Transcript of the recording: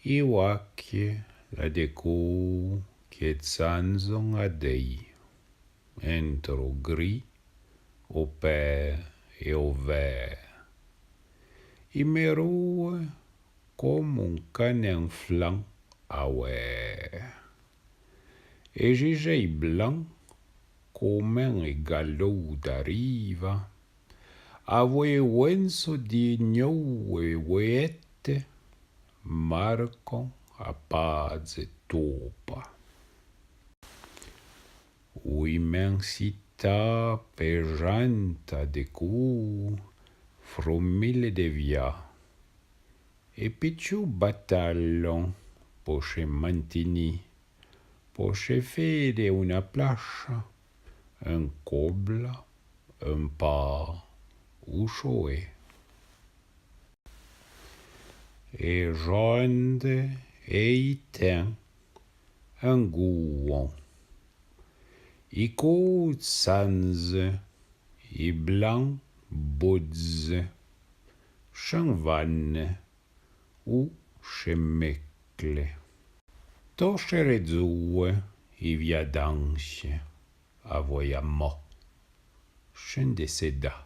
Iwakje la deco che zanzon a dei, entro gris, au père et au vert. I me roue comme un canin flanc a ouais. Et j'ai blanc comme un galop d'arriva. Avue wenso di gnoue weette, marcon a paze topa. O immensità pejanta de cu, frumile de via. E picciu battallon, poche mantini, poche fede una plascia, un cobla, un pas, uscioe. E jonde e iten, un gouon. I côte sanze, i blanc bodze, chanvanne, ou chemecle. Tochere zue, i via danse, a voia mo. Scende seda.